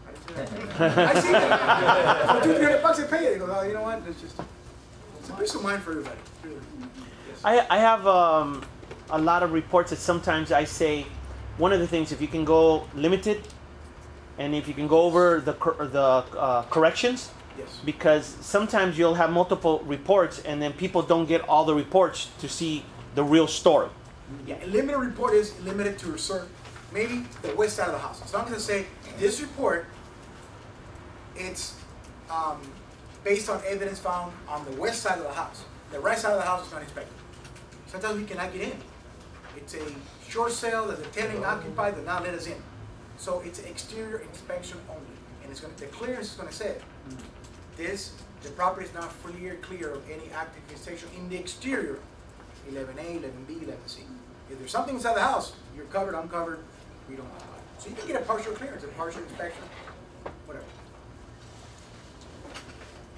I see that. For $200, $300 they pay it. They go, oh, you know what? It's just, it's a peace of mind for everybody. Really. Yes. I have a lot of reports that sometimes I say, one of the things, if you can go limited, and if you can go over the corrections, Yes. because sometimes you'll have multiple reports and then people don't get all the reports to see the real story. Yeah, a limited report is limited to a certain, maybe the west side of the house. As long as I say, this report, it's based on evidence found on the west side of the house. The right side of the house is not inspected. Sometimes we cannot get in. It's a short sale, there's a tenant occupied, they're not let us in. So it's exterior inspection only. And it's going to, the clearance is going to say it. The property is not fully clear of any active infestation in the exterior. 11A, 11B, 11C. If there's something inside the house, you're covered, I'm covered, we don't know about it. So you can get a partial clearance, a partial inspection, whatever.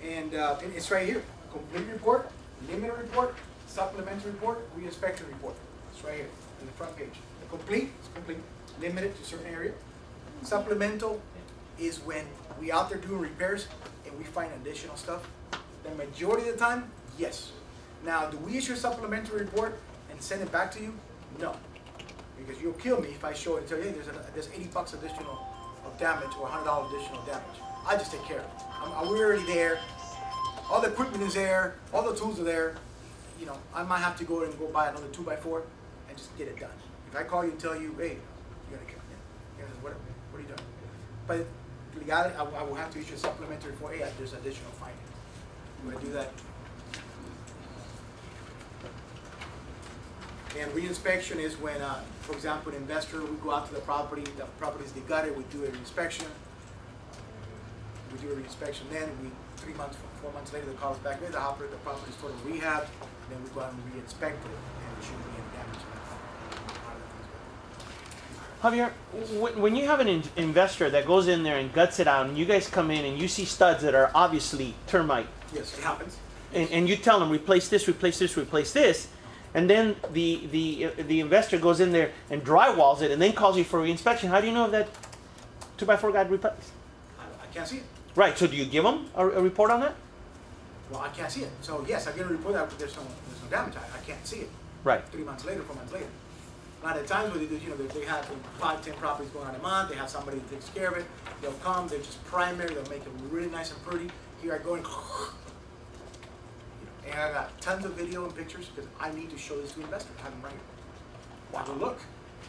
And it's right here. Complete report, limited report, supplementary report, re-inspection report. It's right here on the front page. The complete is complete, limited to a certain area. Supplemental is when we out there doing repairs and we find additional stuff. The majority of the time, yes. Now, do we issue a supplementary report and send it back to you? No. Because you'll kill me if I show it and tell you, hey, there's $80 additional of damage or $100 additional damage. I just take care of it. We're already there. All the equipment is there. All the tools are there. You know, I might have to go and go buy another 2x4 and just get it done. If I call you and tell you, hey, you gotta come in. What are you doing? But legally, I will have to issue a supplementary report. Hey, there's additional finding. When I do that, And reinspection is when, for example, an investor, we go out to the property's they got it, we do an inspection. We do a reinspection, then 3 months, 4 months later, they call us back, the property's total rehab, and then we go out and re-inspect it, and there shouldn't be any damage to that. Javier, when you have an investor that goes in there and guts it out, and you guys come in and you see studs that are obviously termite, Yes, it happens. and you tell them replace this, replace this, replace this, and then the investor goes in there and drywalls it, and then calls you for reinspection. How do you know if that 2x4 got replaced? I can't see it. Right. So do you give them a report on that? Well, I can't see it. So yes, I get a report that there's no damage. I can't see it. Right. 3 months later, 4 months later. A lot of times what they do, they have 5, 10 properties going on a month. They have somebody that takes care of it. They'll come. They're just primary. They'll make it really nice and pretty. Here I go and I got tons of video and pictures because I need to show this to investors. I have them right here. Wow. Look,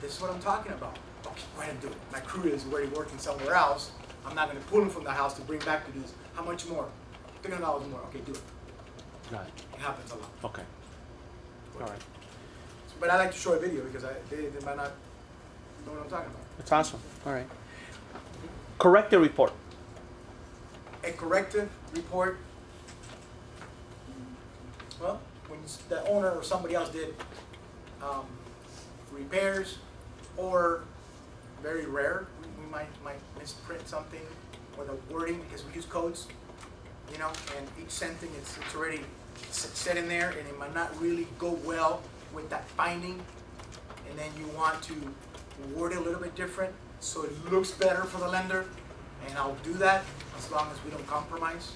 this is what I'm talking about. Okay, go ahead and do it. My crew is already working somewhere else. I'm not going to pull them from the house to bring back to do this. How much more? $300 more. Okay, do it. Got it. It happens a lot. Okay. All right. But I like to show a video because they might not know what I'm talking about. That's awesome. All right. Corrective report. A corrective report. Well, when the owner or somebody else did repairs, or very rare, we might misprint something or the wording because we use codes, and each sentence it's already set in there, and it might not really go well with that finding, and then you want to word it a little bit different so it looks better for the lender, and I'll do that as long as we don't compromise.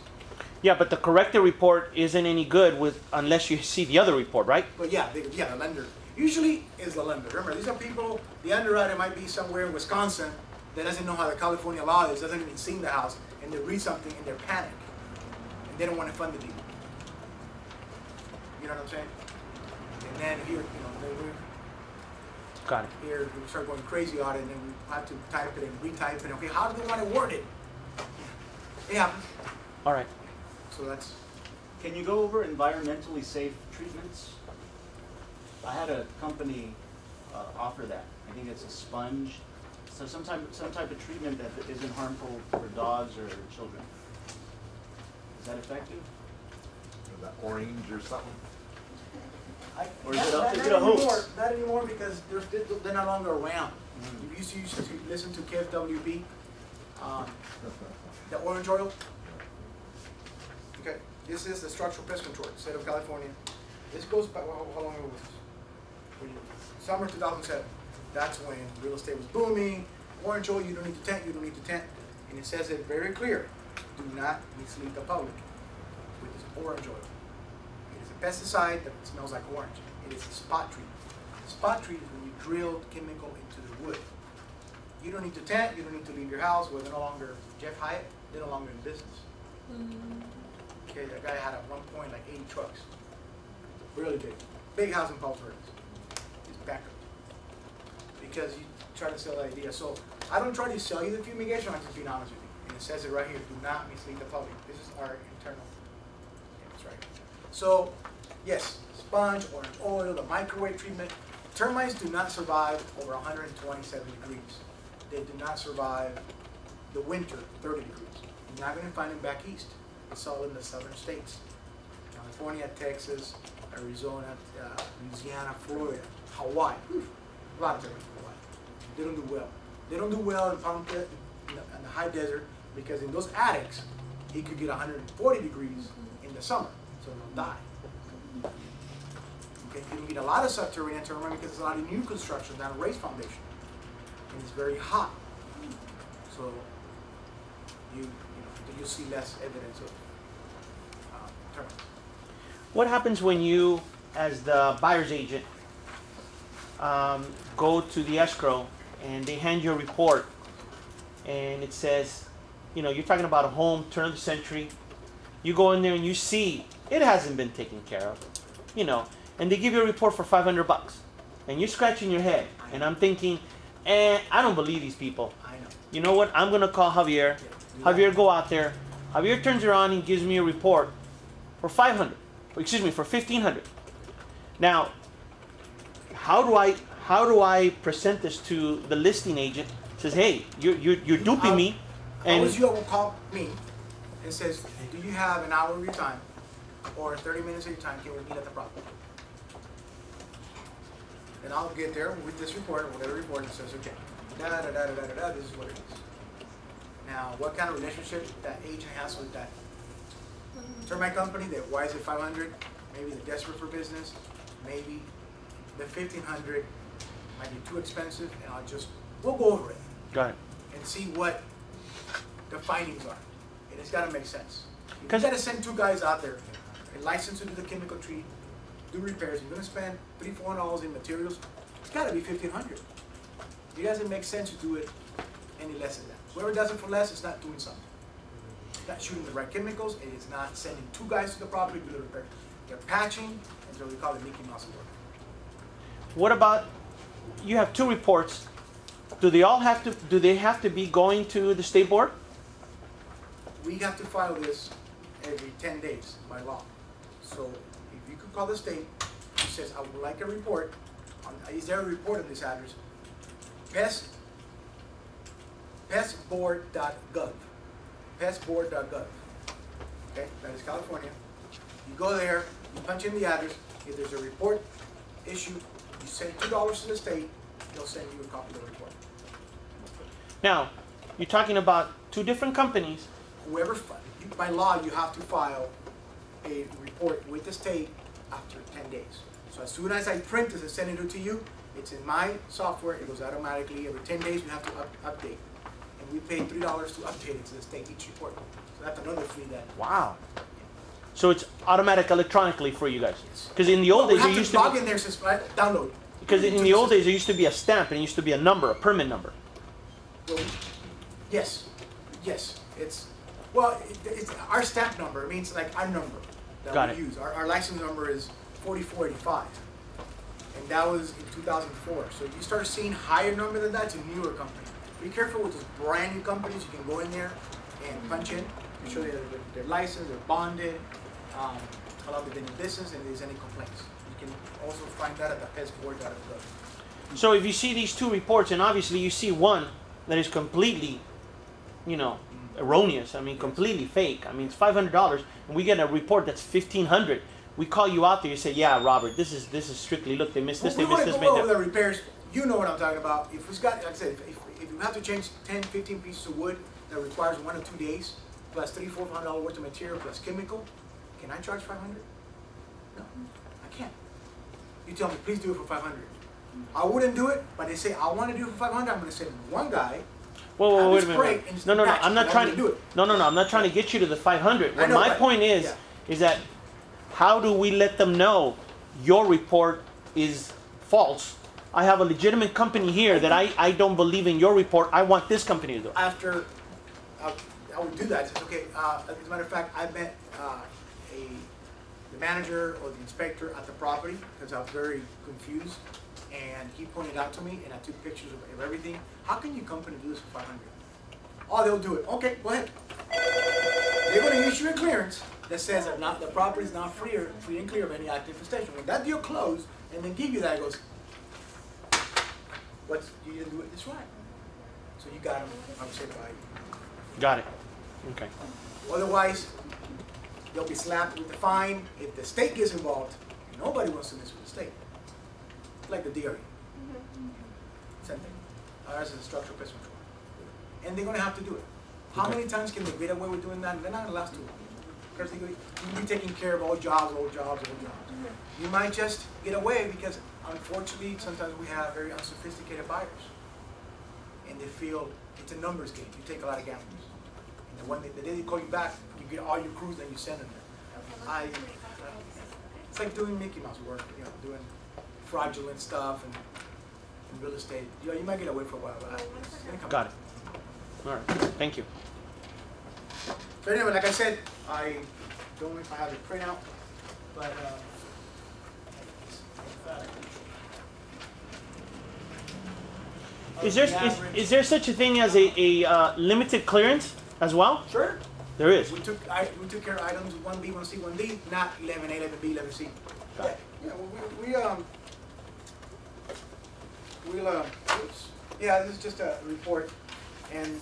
Yeah, but the corrective report isn't any good unless you see the other report, right? But yeah, the lender usually is the lender. Remember, these are people. The underwriter might be somewhere in Wisconsin that doesn't know how the California law is, doesn't even see the house, and they read something and they're panicked, and they don't want to fund the deal. You know what I'm saying? And then here, Got it. Here we start going crazy on it, and then we have to type it and retype it. Okay, how do they want to word it? It happens. All right. So that's. Can you go over environmentally safe treatments? I had a company offer that. I think it's a sponge. So some type of treatment that isn't harmful for dogs or children. Is that effective? Or that orange or something? Or is it a hoax? Not anymore because they're no longer around. You used to listen to KFWB, the orange oil. Okay, this is the structural pest control, state of California. This goes back, how long ago was this? Summer 2007. That's when real estate was booming. Orange oil, you don't need to tent, you don't need to tent. And it says it very clear, do not mislead the public with this orange oil. It is a pesticide that smells like orange. It is a spot treat. Spot treat is when you drill chemical into the wood. You don't need to tent, you don't need to leave your house. Well, they're no longer, Jeff Hyatt, they're no longer in business. Okay, that guy had at one point like 80 trucks. Really big. Big house in Palos Verdes. He's back up. Because you try to sell the idea. So I don't try to sell you the fumigation, I'm just being honest with you. And it says it right here, do not mislead the public. This is our internal. Yeah, that's right. So, yes, sponge, orange oil, the microwave treatment. Termites do not survive over 127 degrees. They do not survive the winter, 30 degrees. You're not going to find them back east. It's all in the southern states. California, Texas, Arizona, Louisiana, Florida, Hawaii. A lot of termites in Hawaii. They don't do well. They don't do well in Palm Pit, in the high desert, because in those attics, it could get 140 degrees in the summer, so they'll die. Okay, you don't get a lot of subterranean termite because there's a lot of new construction down a raised foundation, and it's very hot. So you see less evidence of termites. What happens when you, as the buyer's agent, go to the escrow and they hand you a report and it says, you're talking about a home, turn of the century. You go in there and you see it hasn't been taken care of, and they give you a report for $500, and you're scratching your head, and I'm thinking, I don't believe these people. I know. You know what? I'm gonna call Javier. Javier, go out there. Javier turns around and gives me a report for $500. For $1,500. Now, how do I present this to the listing agent? Says, hey, you're duping me, and Always you will call me and says, do you have an hour of your time or 30 minutes of your time? Can we meet at the property? And I'll get there with this report or whatever report and says, okay, this is what it is. Now, what kind of relationship that agent has with that termite company? That why is it 500? Maybe they're desperate for business. Maybe the 1500 might be too expensive, and we'll go over it. got it. And see what the findings are. And it's got to make sense. If you got to send two guys out there, a license to do the chemical treat, do repairs, you're going to spend $300-400 in materials, it's got to be $1,500. It doesn't make sense to do it any less than that. Whoever does it for less is not doing something. It's not shooting the right chemicals, and it's not sending two guys to the property to do the repair. They're patching, and so we call it Mickey Mouse work. What about, you have two reports. Do they have to be going to the state board? We have to file this every 10 days by law. So if you could call the state, it says, I would like a report. Is there a report on this address? Pestboard.gov. Pestboard.gov. Okay, that is California. You go there, you punch in the address. If there's a report issued, you send $2 to the state, they'll send you a copy of the report. Now, you're talking about two different companies. Whoever, by law, you have to file a report with the state after 10 days. So as soon as I print this and send it to you, it's in my software, it goes automatically. Every 10 days we have to update. And we pay $3 to update it to the state each report. So that's another fee that. Wow. So it's automatic electronically for you guys. Because in the old days, there used to log be, in there since download. because in the old days, there used to be a stamp and it used to be a number, a permit number. Well, yes. It's our stamp number. It means like our number that Got we it. use. Our license number is 4485. And that was in 2004. So you start seeing higher number than that, it's a newer company. Be careful with those brand new companies. You can go in there and punch in and show their license, they're bonded, how long they've been in business, and if there's any complaints. You can also find that at the pestboard.gov. So if you see these two reports, and obviously you see one that is completely, erroneous. I mean, completely fake. I mean, it's $500, and we get a report that's $1,500. We call you out there. You say, "Yeah, Robert, this is strictly. Look, they missed this. They missed this." We're going to go over the repairs. You know what I'm talking about. If it's got, like I said, if you have to change 10, 15 pieces of wood that requires 1 or 2 days, plus $300-400 worth of material plus chemical, can I charge $500? No, I can't. You tell me, please do it for $500. I wouldn't do it, but they say I want to do it for $500. I'm going to send one guy. Whoa, wait a minute. No, I'm not trying to do it. No, I'm not trying to get you to the 500. What my point is that how do we let them know your report is false? I have a legitimate company here that I don't believe in your report. I want this company to do it. After I would do that. It's okay. As a matter of fact, I met the manager or the inspector at the property because I was very confused, and he pointed out to me, and I took pictures of everything. How can your company do this for $500? Oh, they'll do it. Okay, go ahead. They're going to issue a clearance that says that the property is not free and clear of any active infestation. When that deal closed, and then give you that, it goes, you didn't do it this right. So you got them. I would say bye. Got it. Okay. Otherwise, they'll be slapped with a fine. If the state gets involved, nobody wants to mess with the state. Like the DRE. Same thing. Ours is a structural pest control. And they're going to have to do it. How many times can they get away with doing that? They're not going to last too long. Because you'll be taking care of old jobs. You might just get away because, unfortunately, sometimes we have very unsophisticated buyers. And they feel it's a numbers game. You take a lot of gambles. And when the day they call you back, you get all your crews and you send them there. It's like doing Mickey Mouse work, doing fraudulent stuff and real estate. You might get away for a while, but it's going to come. Got it. All right. Thank you. So anyway, like I said, I don't know if I have a printout, but is there such a thing as a limited clearance as well? Sure. There is. We took care of items 1B, 1C, 1D, not 11A, 11B, 11C. Yeah, we'll, oops. Yeah, this is just a report, and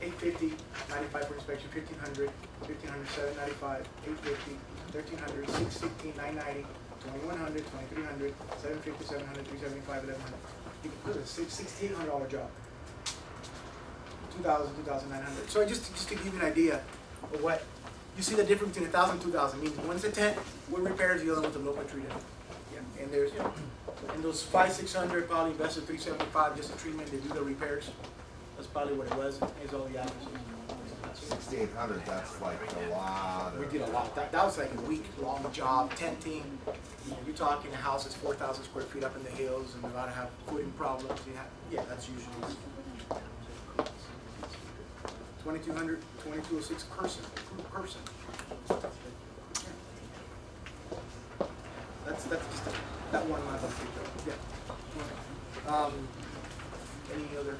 850, 95 for inspection, 1500, 1500, 795, 850, 1300, 616, 990, 2100, 2300, 750, 700, 375, 1100. You can put a $6,800 job. 2,000, 2,900. So just to give you an idea of what, you see the difference between 1,000 and 2,000. Means one's a tent with repairs, the other one's a local treated. Yeah. And there's, and those 500, 600 probably invested 375 just a treatment. They do the repairs. That's probably what it was. Is all the hours. 6,800. That's like a lot. We did a lot. That was like a week-long job, tenting. You know, you're talking a house is 4,000 square feet up in the hills, and a lot of have footing problems. Yeah, that's usually 2,200, 2,206 per person. That's just that one month of yeah. Any other?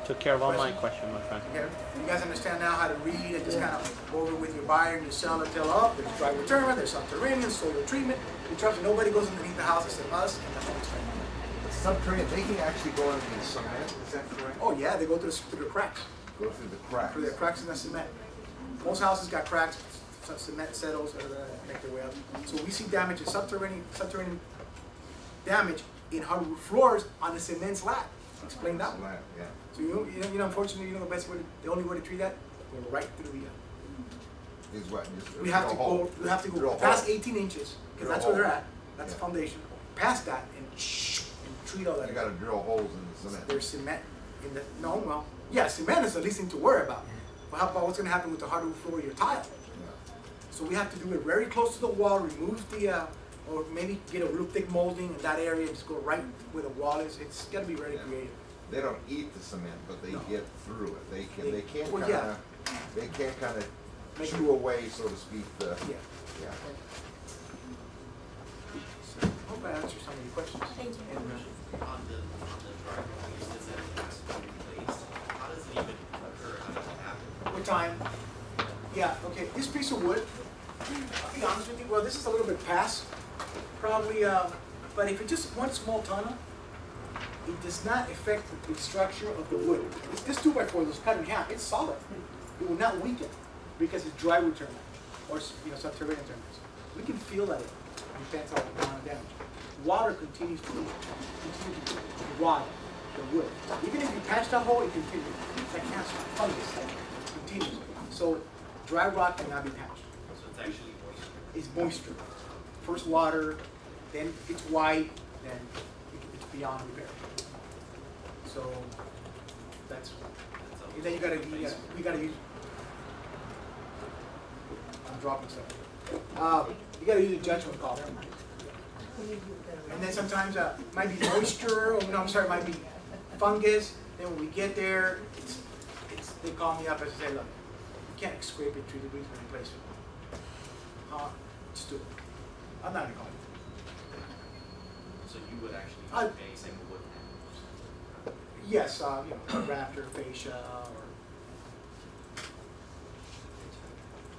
Took care of all my questions, my friend. Okay. You guys understand now how to read and just kind of go over with your buyer and your seller, tell up. There's dry return, there's subterranean, soil treatment. You trust me, nobody goes underneath the house except us and the homeowner. Subterranean, they can actually go into the cement, is that correct? Oh yeah, they go through the cracks. Go through the cracks. Through the cracks in the cement. Most houses got cracks, cement settles, make their way up. So we see damage in subterranean damage in hardwood floors on the cement slab. Explain that one. Yeah. So you know, unfortunately, you know the best way, the only way to treat that, go right through the. Is what? Just We have to go past 18 inches because that's where they're at. That's the foundation. Past that and treat all that. You got to drill holes in the cement. There's cement in the yeah, cement is the least thing to worry about. But how about what's going to happen with the hardwood floor of your tile? Yeah. So we have to do it very close to the wall, remove the, or maybe get a real thick molding in that area and just go right where the wall is. It's got to be very creative. They don't eat the cement, but they get through it. They can't well, kind of chew away, so to speak. The Yeah. So, I hope I answered some of your questions. Thank you. And, On the driveway, you said that it has to be replaced. How does it even occur? How does it happen? what time? Yeah, okay, this piece of wood, I'll be honest with you, well, this is a little bit past, probably, but if it's just one small tunnel, it does not affect the structure of the wood. This 2x4 was cut in half, it's solid. It will not weaken because it's dry wood termite or subterranean termites. We can feel that it depends on the amount of damage. Water continues to rot the wood. Even if you patch that hole, it continues. It's like cancer, fungus, continues. So dry rot cannot be patched. So it's actually moisture. It's moisture. First water, then it's white, then it's beyond repair. So that's. And then we gotta use. I'm dropping stuff. You gotta use a judgment call. And then sometimes it might be moisture, or no, I'm sorry, it might be fungus. Then when we get there, they call me up and say, look, you can't scrape it, treat it, we can replace it. Just do it. I'm not gonna call you. So you would actually use any single wood panel? Yes, a rafter, fascia, or.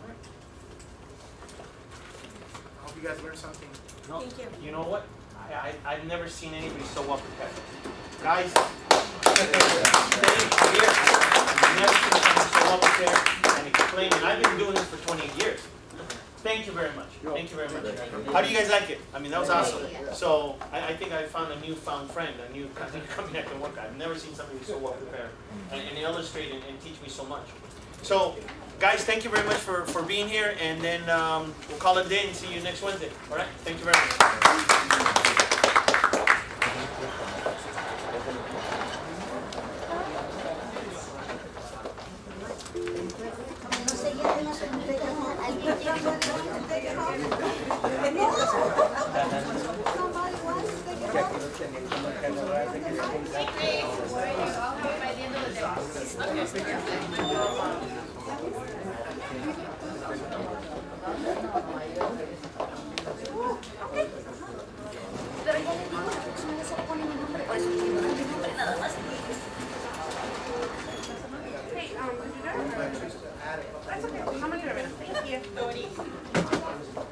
All right. I hope you guys learned something. No, Thank you. You know what? I've never seen anybody so well prepared. Guys, I've never seen somebody so well prepared and explaining. I've been doing this for 28 years. Thank you very much. Thank you very much. How do you guys like it? I mean, that was awesome. So I think I found a newfound friend, a new company I can work at. I've never seen somebody so well prepared and illustrate and teach me so much. So, guys, thank you very much for being here, and then we'll call it a day and see you next Wednesday. All right? Thank you very much.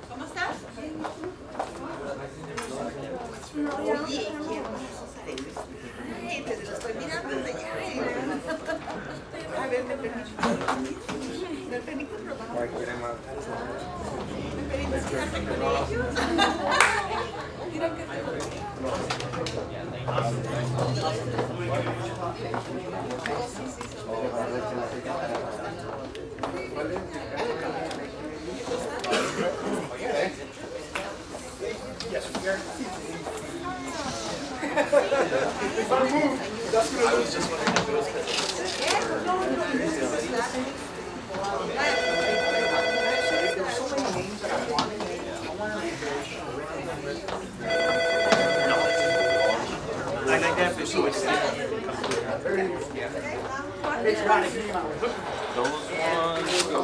¿Cómo estás? Yes, we are. If I move, that's what I was just wondering if it was. There's so many names that I wanted. I wanted to be very sure. I like that for sure. It's not a game. Those ones go